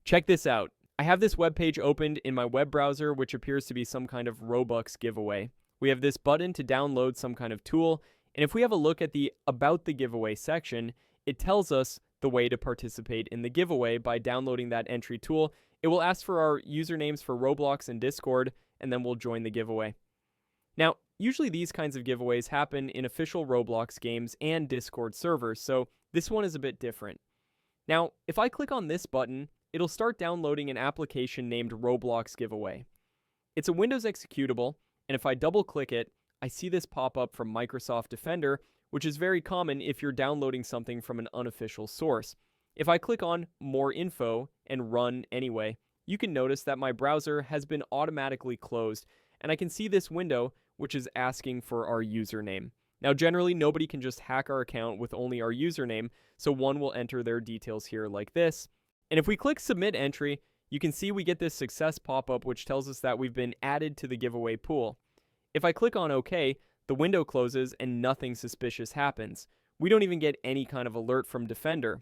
Check this out. I have this web page opened in my web browser, which appears to be some kind of Robux giveaway. We have this button to download some kind of tool, and if we have a look at the About the Giveaway section, it tells us the way to participate in the giveaway by downloading that entry tool. It will ask for our usernames for Roblox and Discord, and then we'll join the giveaway. Now, usually these kinds of giveaways happen in official Roblox games and Discord servers, so this one is a bit different. Now, if I click on this button, it'll start downloading an application named Roblox Giveaway. It's a Windows executable, and if I double-click it, I see this pop up from Microsoft Defender, which is very common if you're downloading something from an unofficial source. If I click on More Info and Run anyway, you can notice that my browser has been automatically closed, and I can see this window, which is asking for our username. Now, generally, nobody can just hack our account with only our username, so one will enter their details here like this. And if we click Submit Entry, you can see we get this success pop-up which tells us that we've been added to the giveaway pool. If I click on OK, the window closes and nothing suspicious happens. We don't even get any kind of alert from Defender.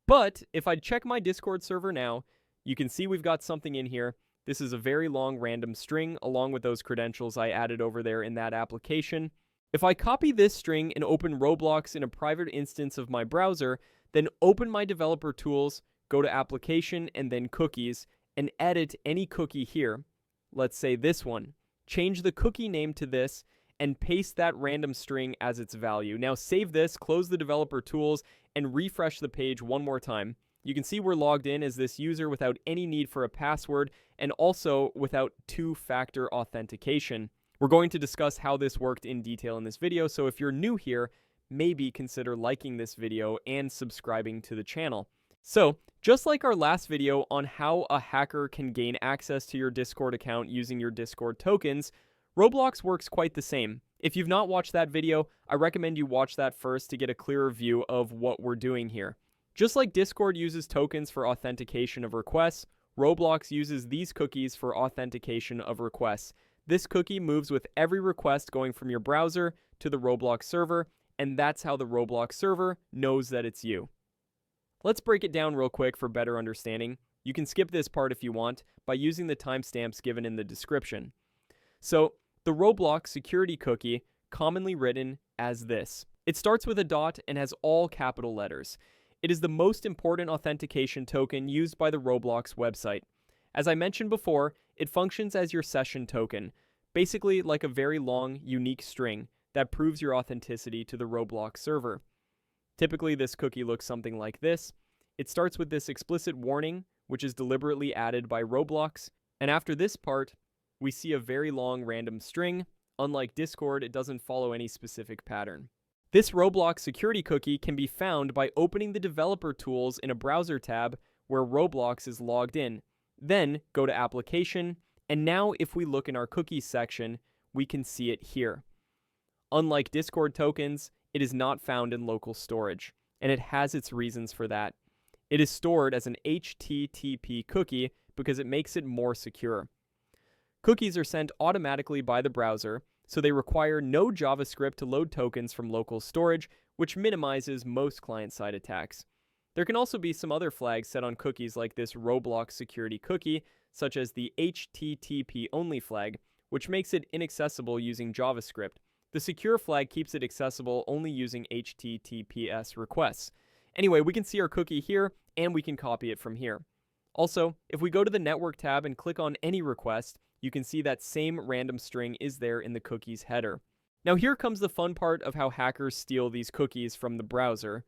But if I check my Discord server now, you can see we've got something in here. This is a very long random string along with those credentials I added over there in that application. If I copy this string and open Roblox in a private instance of my browser, then open my developer tools, go to application and then cookies, and edit any cookie here. Let's say this one. Change the cookie name to this and paste that random string as its value. Now save this, close the developer tools, and refresh the page one more time. You can see we're logged in as this user without any need for a password and also without two-factor authentication. We're going to discuss how this worked in detail in this video, so if you're new here, maybe consider liking this video and subscribing to the channel. So, just like our last video on how a hacker can gain access to your Discord account using your Discord tokens, Roblox works quite the same. If you've not watched that video, I recommend you watch that first to get a clearer view of what we're doing here. Just like Discord uses tokens for authentication of requests, Roblox uses these cookies for authentication of requests. This cookie moves with every request going from your browser to the Roblox server, and that's how the Roblox server knows that it's you. Let's break it down real quick for better understanding. You can skip this part if you want by using the timestamps given in the description. So, the Roblox security cookie, commonly written as this. It starts with a dot and has all capital letters. It is the most important authentication token used by the Roblox website. As I mentioned before, it functions as your session token, basically like a very long, unique string that proves your authenticity to the Roblox server. Typically, this cookie looks something like this. It starts with this explicit warning, which is deliberately added by Roblox, and after this part, we see a very long random string. Unlike Discord, it doesn't follow any specific pattern. This Roblox security cookie can be found by opening the developer tools in a browser tab where Roblox is logged in. Then go to application, and now if we look in our cookies section, we can see it here. Unlike Discord tokens, it is not found in local storage, and it has its reasons for that. It is stored as an HTTP cookie because it makes it more secure. Cookies are sent automatically by the browser, so they require no JavaScript to load tokens from local storage, which minimizes most client-side attacks. There can also be some other flags set on cookies like this Roblox security cookie, such as the HTTP only flag, which makes it inaccessible using JavaScript. The secure flag keeps it accessible only using HTTPS requests. Anyway, we can see our cookie here, and we can copy it from here. Also, if we go to the Network tab and click on any request, you can see that same random string is there in the cookie's header. Now here comes the fun part of how hackers steal these cookies from the browser.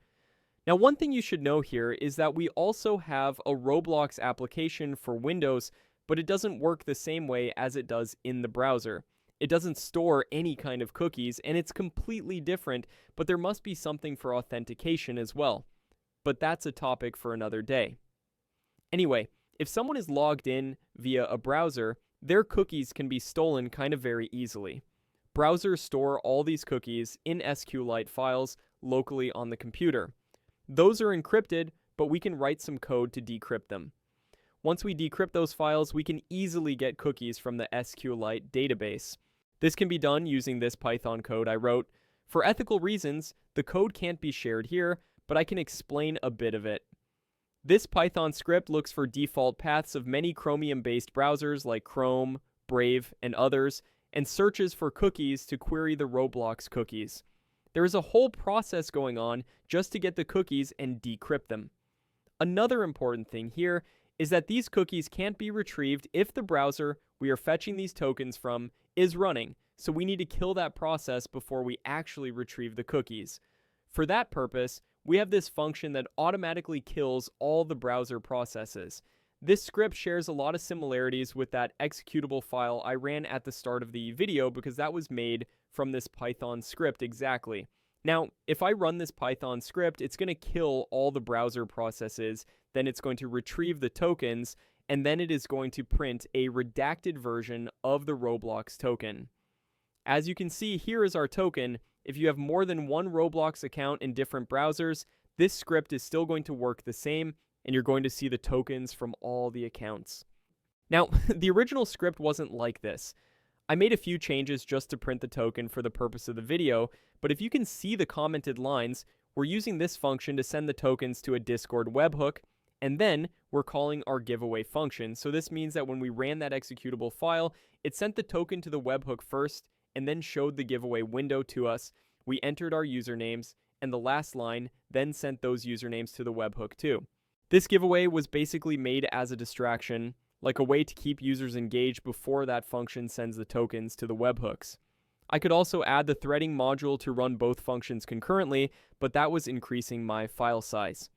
Now one thing you should know here is that we also have a Roblox application for Windows, but it doesn't work the same way as it does in the browser. It doesn't store any kind of cookies, and it's completely different, but there must be something for authentication as well. But that's a topic for another day. Anyway, if someone is logged in via a browser, their cookies can be stolen kind of very easily. Browsers store all these cookies in SQLite files locally on the computer. Those are encrypted, but we can write some code to decrypt them. Once we decrypt those files, we can easily get cookies from the SQLite database. This can be done using this Python code I wrote. For ethical reasons, the code can't be shared here, but I can explain a bit of it. This Python script looks for default paths of many Chromium-based browsers like Chrome, Brave, and others, and searches for cookies to query the Roblox cookies. There is a whole process going on just to get the cookies and decrypt them. Another important thing here is that these cookies can't be retrieved if the browser we are fetching these tokens from is running, so we need to kill that process before we actually retrieve the cookies. For that purpose, we have this function that automatically kills all the browser processes. This script shares a lot of similarities with that executable file I ran at the start of the video because that was made from this Python script exactly. Now, if I run this Python script, it's going to kill all the browser processes, then it's going to retrieve the tokens, and then it is going to print a redacted version of the Roblox token. As you can see, here is our token. If you have more than one Roblox account in different browsers, this script is still going to work the same, and you're going to see the tokens from all the accounts. Now, the original script wasn't like this. I made a few changes just to print the token for the purpose of the video, but if you can see the commented lines, we're using this function to send the tokens to a Discord webhook, and then we're calling our giveaway function. So this means that when we ran that executable file, it sent the token to the webhook first, and then showed the giveaway window to us. We entered our usernames, and the last line then sent those usernames to the webhook too. This giveaway was basically made as a distraction, like a way to keep users engaged before that function sends the tokens to the webhooks. I could also add the threading module to run both functions concurrently, but that was increasing my file size.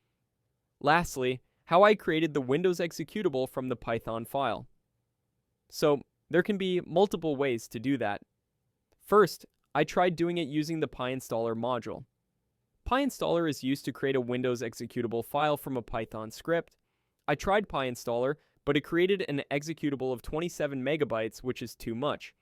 Lastly, how I created the Windows executable from the Python file. So, there can be multiple ways to do that. First, I tried doing it using the PyInstaller module. PyInstaller is used to create a Windows executable file from a Python script. I tried PyInstaller, but it created an executable of 27 megabytes, which is too much.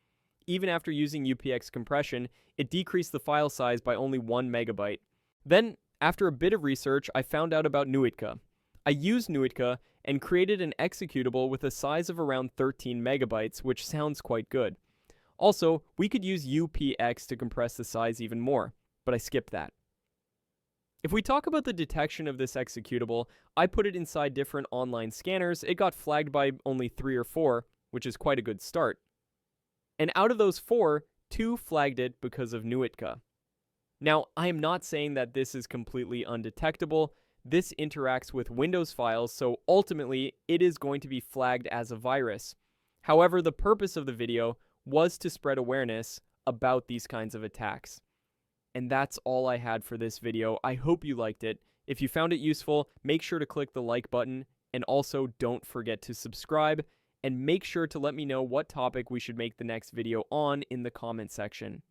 Even after using UPX compression, it decreased the file size by only 1 megabyte. Then, after a bit of research, I found out about Nuitka. I used Nuitka and created an executable with a size of around 13 megabytes, which sounds quite good. Also, we could use UPX to compress the size even more, but I skipped that. If we talk about the detection of this executable, I put it inside different online scanners. It got flagged by only 3 or 4, which is quite a good start. And out of those 4, 2 flagged it because of Nuitka. Now, I am not saying that this is completely undetectable. This interacts with Windows files, so ultimately it is going to be flagged as a virus. However, the purpose of the video was to spread awareness about these kinds of attacks. And that's all I had for this video. I hope you liked it. If you found it useful, make sure to click the like button, and also don't forget to subscribe, and make sure to let me know what topic we should make the next video on in the comment section.